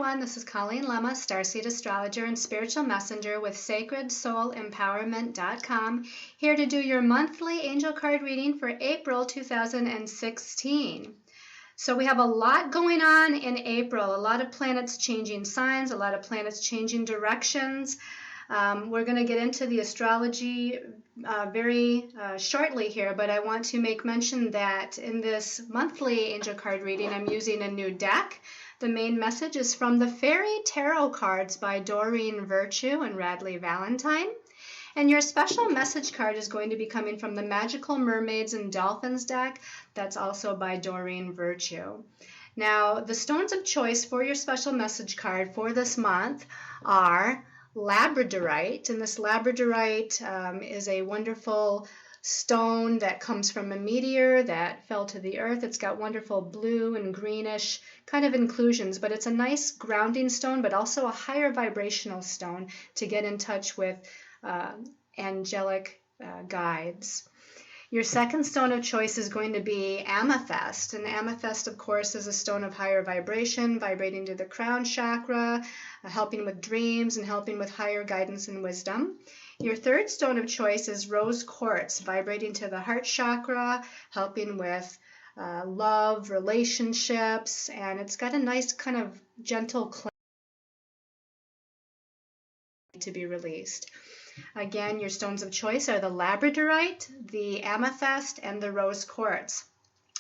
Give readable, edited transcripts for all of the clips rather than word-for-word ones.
everyone, this is Colleen Lemma, Starseed Astrologer and Spiritual Messenger with SacredSoulEmpowerment.com, here to do your monthly angel card reading for April 2016. So we have a lot going on in April, a lot of planets changing signs, a lot of planets changing directions. We're going to get into the astrology very shortly here, but I want to make mention that in this monthly angel card reading, I'm using a new deck. The main message is from the Fairy Tarot cards by Doreen Virtue and Radley Valentine. And your special message card is going to be coming from the Magical Mermaids and Dolphins deck. That's also by Doreen Virtue. Now, the stones of choice for your special message card for this month are Labradorite, and this Labradorite is a wonderful stone that comes from a meteor that fell to the earth. It's got wonderful blue and greenish kind of inclusions, but it's a nice grounding stone, but also a higher vibrational stone to get in touch with angelic guides. Your second stone of choice is going to be amethyst, and amethyst, of course, is a stone of higher vibration, vibrating to the crown chakra, helping with dreams and helping with higher guidance and wisdom. Your third stone of choice is rose quartz, vibrating to the heart chakra, helping with love, relationships, and it's got a nice kind of gentle cleanse to be released. Again, your stones of choice are the Labradorite, the amethyst, and the rose quartz.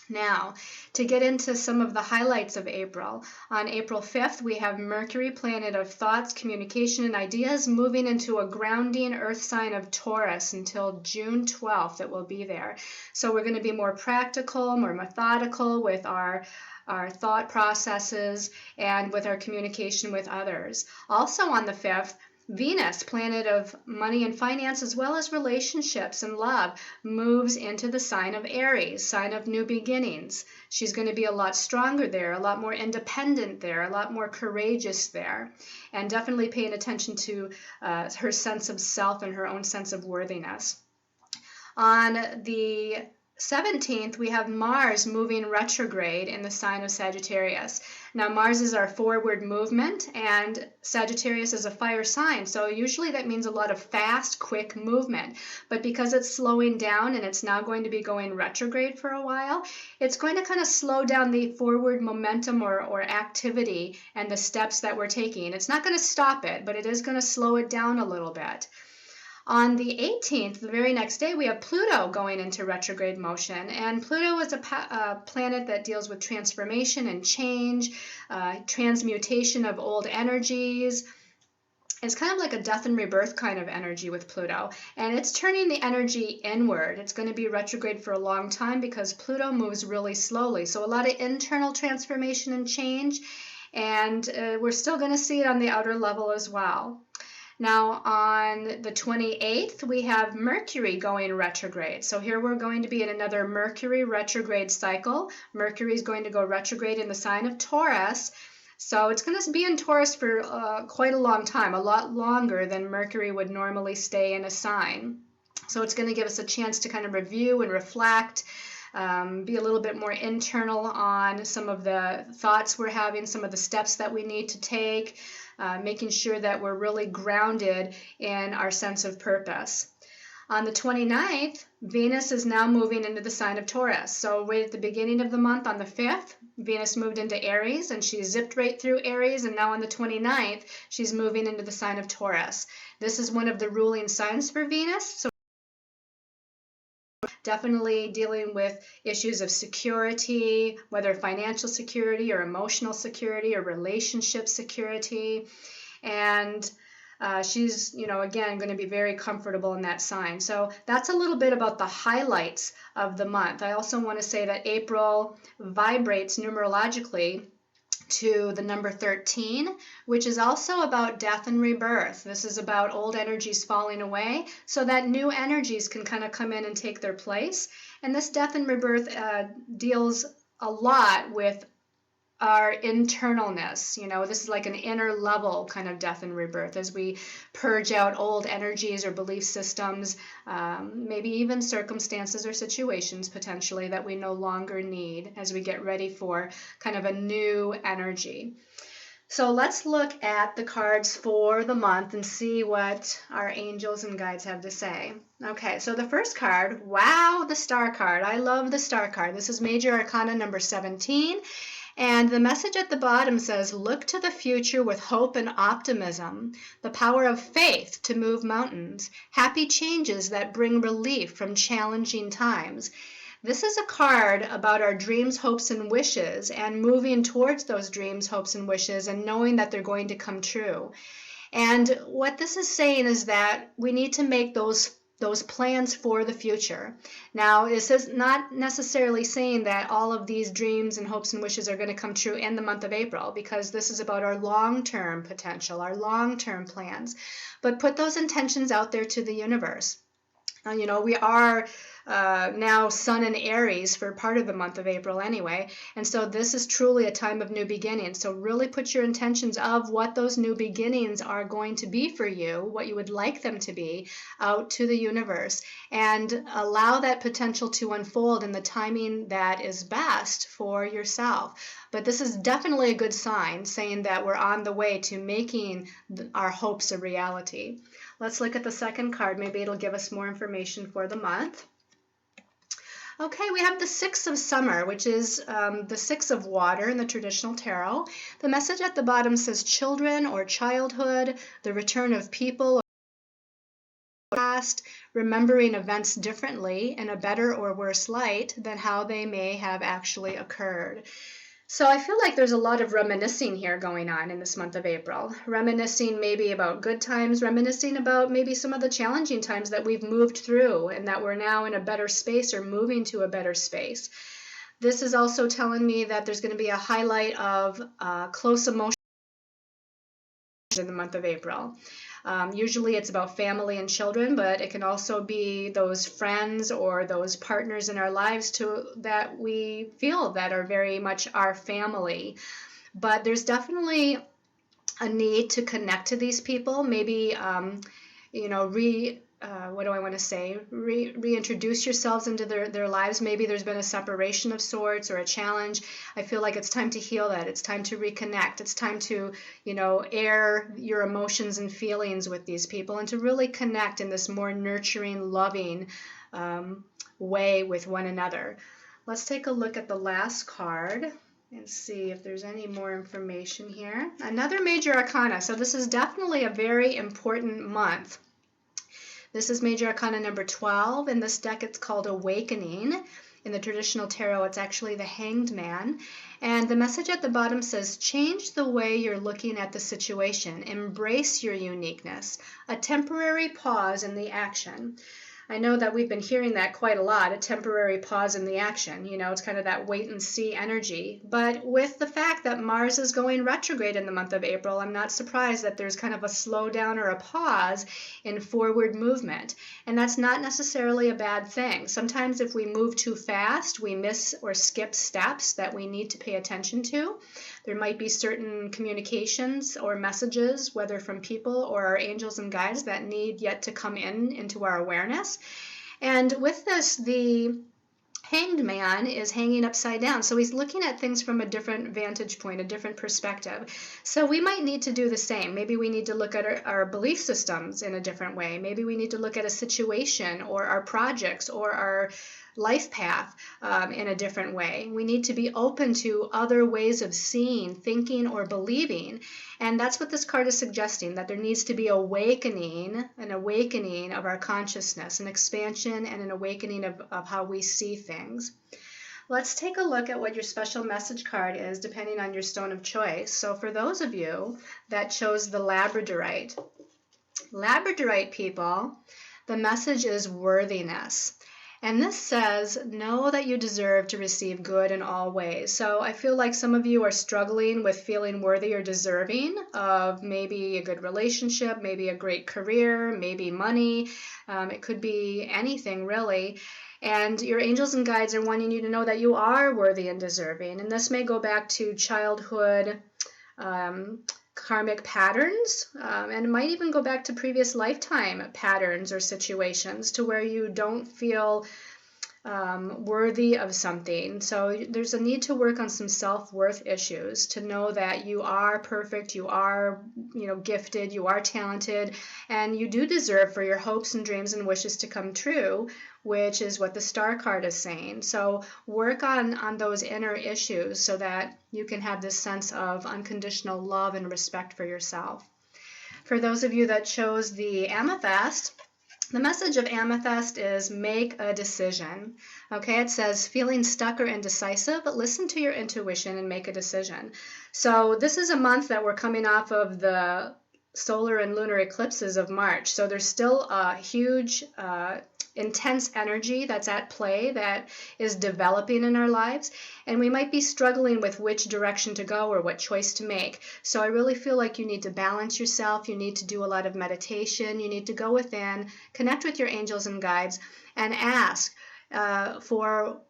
Now, to get into some of the highlights of April, on April 5th, we have Mercury, planet of thoughts, communication, and ideas, moving into a grounding earth sign of Taurus until June 12th. It will be there. So we're going to be more practical, more methodical with our thought processes and with our communication with others. Also on the 5th, Venus, planet of money and finance, as well as relationships and love, moves into the sign of Aries, sign of new beginnings. She's going to be a lot stronger there, a lot more independent there, a lot more courageous there, and definitely paying attention to her sense of self and her own sense of worthiness. On the 17th, we have Mars moving retrograde in the sign of Sagittarius. Now, Mars is our forward movement, and Sagittarius is a fire sign, so usually that means a lot of fast, quick movement. But because it's slowing down and it's now going to be going retrograde for a while, it's going to kind of slow down the forward momentum or activity and the steps that we're taking. It's not going to stop it, but it is going to slow it down a little bit. On the 18th, the very next day, we have Pluto going into retrograde motion, and Pluto is a planet that deals with transformation and change, transmutation of old energies. It's kind of like a death and rebirth kind of energy with Pluto, and it's turning the energy inward. It's going to be retrograde for a long time because Pluto moves really slowly, so a lot of internal transformation and change, and we're still going to see it on the outer level as well. Now, on the 28th, we have Mercury going retrograde. So here we're going to be in another Mercury retrograde cycle. Mercury is going to go retrograde in the sign of Taurus. So it's going to be in Taurus for quite a long time, a lot longer than Mercury would normally stay in a sign. So it's going to give us a chance to kind of review and reflect, be a little bit more internal on some of the thoughts we're having, some of the steps that we need to take, making sure that we're really grounded in our sense of purpose. On the 29th, Venus is now moving into the sign of Taurus. So right at the beginning of the month, on the 5th, Venus moved into Aries, and she zipped right through Aries, and now on the 29th, she's moving into the sign of Taurus. This is one of the ruling signs for Venus, so definitely dealing with issues of security, whether financial security or emotional security or relationship security. And she's, again, going to be very comfortable in that sign. So that's a little bit about the highlights of the month. I also want to say that April vibrates numerologically to the number 13, which is also about death and rebirth. This is about old energies falling away so that new energies can kind of come in and take their place. And this death and rebirth deals a lot with our internalness. This is like an inner level kind of death and rebirth as we purge out old energies or belief systems, maybe even circumstances or situations potentially that we no longer need as we get ready for kind of a new energy. So let's look at the cards for the month and see what our angels and guides have to say. Okay, so the first card, wow, the star card. I love the star card. This is Major Arcana number 17. And the message at the bottom says, look to the future with hope and optimism, the power of faith to move mountains, happy changes that bring relief from challenging times. This is a card about our dreams, hopes, and wishes, and moving towards those dreams, hopes, and wishes, and knowing that they're going to come true. And what this is saying is that we need to make those plans for the future. Now, this is not necessarily saying that all of these dreams and hopes and wishes are going to come true in the month of April, because this is about our long-term potential, our long-term plans. But put those intentions out there to the universe. You know, we are now Sun in Aries for part of the month of April anyway, and so this is truly a time of new beginnings. So really put your intentions of what those new beginnings are going to be for you, what you would like them to be, out to the universe, and allow that potential to unfold in the timing that is best for yourself. But this is definitely a good sign, saying that we're on the way to making our hopes a reality. Let's look at the second card. Maybe it'll give us more information for the month. Okay, we have the Six of Summer, which is the Six of Water in the traditional tarot. The message at the bottom says children or childhood, the return of people, past, remembering events differently in a better or worse light than how they may have actually occurred. So I feel like there's a lot of reminiscing here going on in this month of April. Reminiscing maybe about good times, reminiscing about maybe some of the challenging times that we've moved through and that we're now in a better space or moving to a better space. This is also telling me that there's going to be a highlight of close emotions in the month of April. Usually it's about family and children, but it can also be those friends or those partners in our lives that we feel that are very much our family. But there's definitely a need to connect to these people, maybe reintroduce yourselves into their lives. Maybe there's been a separation of sorts or a challenge. I feel like it's time to heal that. It's time to reconnect. It's time to, air your emotions and feelings with these people and to really connect in this more nurturing, loving way with one another. Let's take a look at the last card and see if there's any more information here. Another major arcana. So this is definitely a very important month. This is Major Arcana number 12. In this deck, it's called Awakening. In the traditional tarot, it's actually the Hanged Man. And the message at the bottom says, change the way you're looking at the situation. Embrace your uniqueness. A temporary pause in the action. I know that we've been hearing that quite a lot, a temporary pause in the action. It's kind of that wait and see energy. But with the fact that Mars is going retrograde in the month of April, I'm not surprised that there's kind of a slowdown or a pause in forward movement. And that's not necessarily a bad thing. Sometimes if we move too fast, we miss or skip steps that we need to pay attention to. There might be certain communications or messages, whether from people or our angels and guides, that need yet to come into our awareness. And with this, the Hanged Man is hanging upside down. So he's looking at things from a different vantage point, a different perspective. So we might need to do the same. Maybe we need to look at our belief systems in a different way. Maybe we need to look at a situation or our projects or our life path in a different way. We need to be open to other ways of seeing, thinking, or believing. And that's what this card is suggesting, that there needs to be an awakening of our consciousness, an expansion and an awakening of how we see things. Let's take a look at what your special message card is, depending on your stone of choice. So for those of you that chose the Labradorite people, the message is worthiness. And this says, know that you deserve to receive good in all ways. So I feel like some of you are struggling with feeling worthy or deserving of maybe a good relationship, maybe a great career, maybe money. It could be anything really. And your angels and guides are wanting you to know that you are worthy and deserving. And this may go back to childhood karmic patterns, and it might even go back to previous lifetime patterns or situations to where you don't feel worthy of something. So there's a need to work on some self-worth issues, to know that you are perfect, you are, gifted, you are talented, and you do deserve for your hopes and dreams and wishes to come true, which is what the Star card is saying. So work on those inner issues so that you can have this sense of unconditional love and respect for yourself. For those of you that chose the Amethyst, the message of Amethyst is make a decision. Okay, it says feeling stuck or indecisive, but listen to your intuition and make a decision. So this is a month that we're coming off of the solar and lunar eclipses of March. So there's still a huge, intense energy that's at play that is developing in our lives, and we might be struggling with which direction to go or what choice to make. So I really feel like you need to balance yourself, you need to do a lot of meditation, you need to go within, connect with your angels and guides, and ask for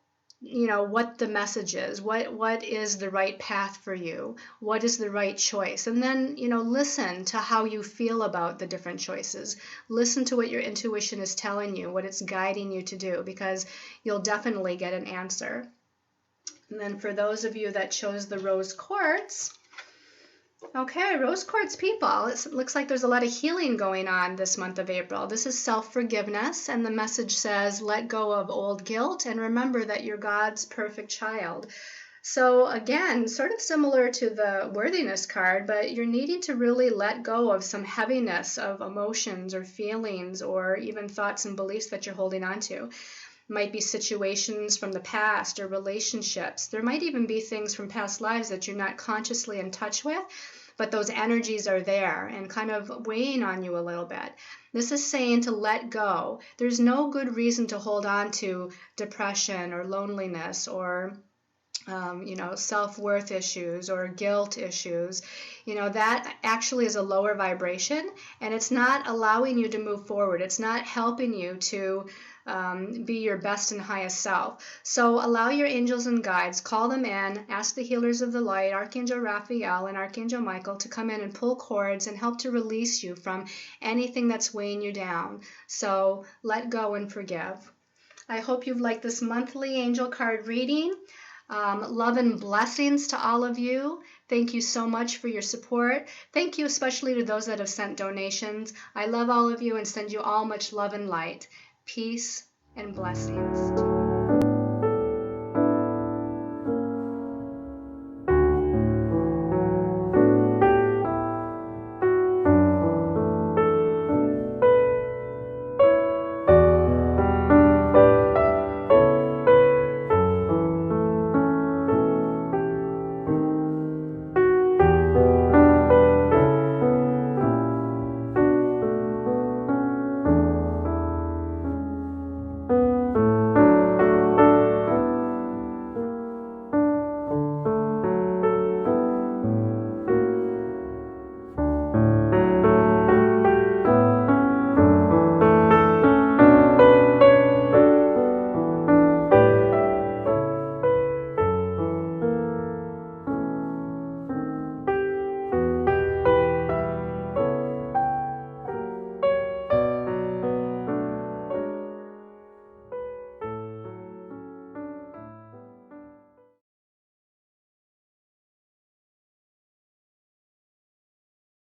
what the message is, what is the right path for you, what is the right choice, and then listen to how you feel about the different choices. Listen to what your intuition is telling you, what it's guiding you to do, because you'll definitely get an answer. And then for those of you that chose the rose quartz, okay, rose quartz people, it looks like there's a lot of healing going on this month of April. This is self-forgiveness, and the message says, let go of old guilt and remember that you're God's perfect child. So again, sort of similar to the worthiness card, but you're needing to really let go of some heaviness of emotions or feelings or even thoughts and beliefs that you're holding on to. Might be situations from the past or relationships. There might even be things from past lives that you're not consciously in touch with, but those energies are there and kind of weighing on you a little bit. This is saying to let go. There's no good reason to hold on to depression or loneliness or self-worth issues or guilt issues. That actually is a lower vibration, and it's not allowing you to move forward. It's not helping you to be your best and highest self. So allow your angels and guides, call them in, ask the healers of the light, Archangel Raphael and Archangel Michael, to come in and pull cords and help to release you from anything that's weighing you down. So let go and forgive. I hope you've liked this monthly angel card reading. Love and blessings to all of you. Thank you so much for your support. Thank you especially to those that have sent donations. I love all of you and send you all much love and light. Peace and blessings.